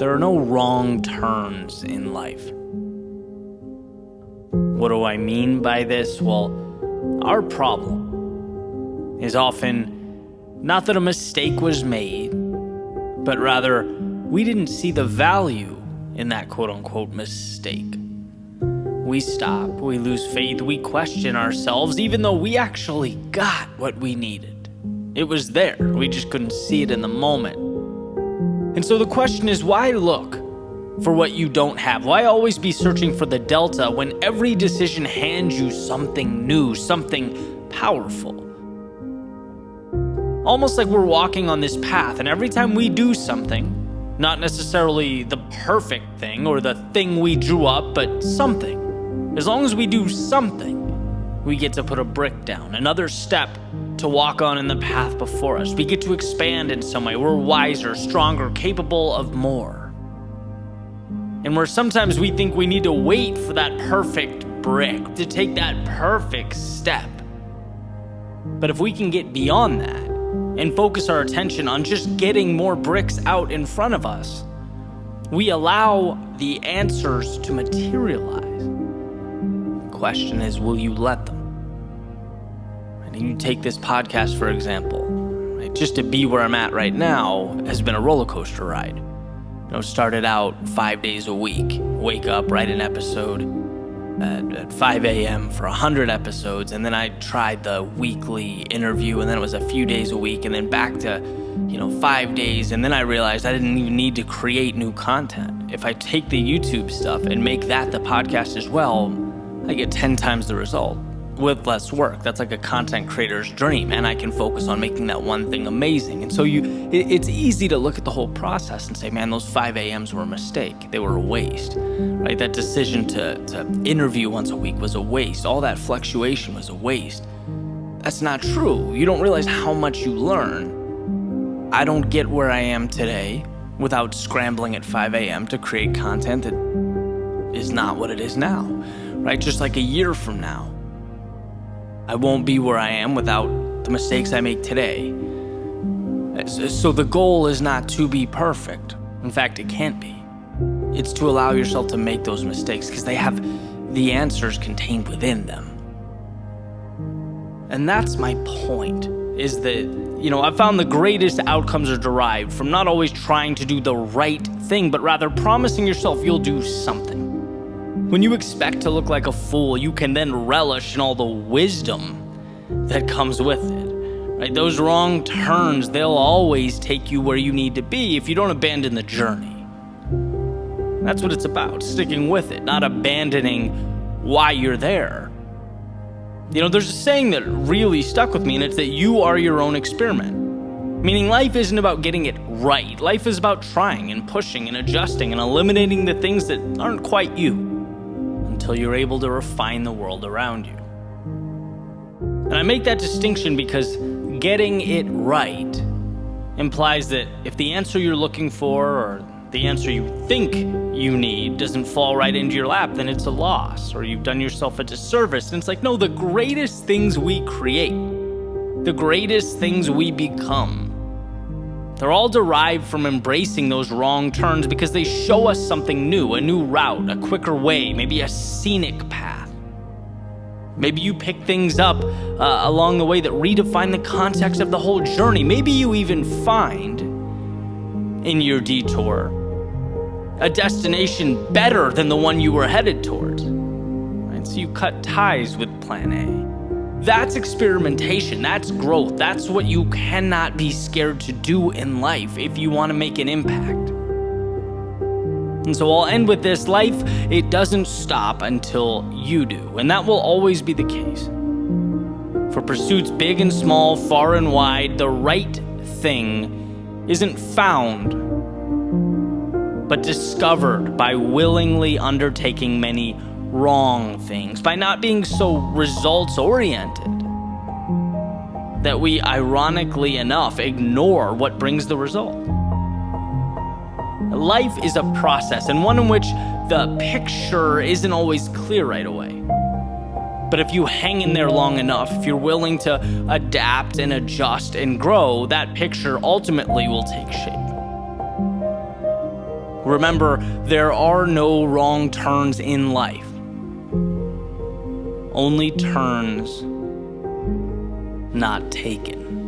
There are no wrong turns in life. What do I mean by this? Well, our problem is often not that a mistake was made, but rather we didn't see the value in that quote-unquote mistake. We stop, we lose faith, we question ourselves, even though we actually got what we needed. It was there, we just couldn't see it in the moment. And so the question is, why look for what you don't have? Why always be searching for the delta when every decision hands you something new, something powerful? Almost like we're walking on this path, and every time we do something, not necessarily the perfect thing or the thing we drew up, but something. As long as we do something, we get to put a brick down, another step to walk on in the path before us. We get to expand in some way. We're wiser, stronger, capable of more. And where sometimes we think we need to wait for that perfect brick, to take that perfect step. But if we can get beyond that and focus our attention on just getting more bricks out in front of us, we allow the answers to materialize. The question is, will you let them? And you take this podcast, for example, right? Just to be where I'm at right now has been a roller coaster ride. Started out 5 days a week, wake up, write an episode at 5 a.m. for 100 episodes, and then I tried the weekly interview, and then it was a few days a week, and then back to 5 days, and then I realized I didn't even need to create new content. If I take the YouTube stuff and make that the podcast as well, I get 10 times the result with less work. That's like a content creator's dream, and I can focus on making that one thing amazing. And so it's easy to look at the whole process and say, man, those 5 a.m.s were a mistake. They were a waste, right? That decision to interview once a week was a waste. All that fluctuation was a waste. That's not true. You don't realize how much you learn. I don't get where I am today without scrambling at 5 a.m. to create content that is not what it is now, right? Just like a year from now, I won't be where I am without the mistakes I make today. So the goal is not to be perfect. In fact, it can't be. It's to allow yourself to make those mistakes because they have the answers contained within them. And that's my point, is that, I found the greatest outcomes are derived from not always trying to do the right thing, but rather promising yourself you'll do something. When you expect to look like a fool, you can then relish in all the wisdom that comes with it, right? Those wrong turns, they'll always take you where you need to be if you don't abandon the journey. That's what it's about, sticking with it, not abandoning why you're there. There's a saying that really stuck with me, and it's that you are your own experiment. Meaning life isn't about getting it right. Life is about trying and pushing and adjusting and eliminating the things that aren't quite you, until you're able to refine the world around you. And I make that distinction because getting it right implies that if the answer you're looking for or the answer you think you need doesn't fall right into your lap, then it's a loss, or you've done yourself a disservice. And it's like, no, the greatest things we create, the greatest things we become, they're all derived from embracing those wrong turns because they show us something new, a new route, a quicker way, maybe a scenic path. Maybe you pick things up along the way that redefine the context of the whole journey. Maybe you even find in your detour a destination better than the one you were headed towards. Right? So you cut ties with plan A. That's experimentation, that's growth, that's what you cannot be scared to do in life if you want to make an impact. And so I'll end with this: life, it doesn't stop until you do, and that will always be the case. For pursuits big and small, far and wide, the right thing isn't found, but discovered by willingly undertaking many wrong things, by not being so results-oriented that we, ironically enough, ignore what brings the result. Life is a process, and one in which the picture isn't always clear right away. But if you hang in there long enough, if you're willing to adapt and adjust and grow, that picture ultimately will take shape. Remember, there are no wrong turns in life, only turns not taken.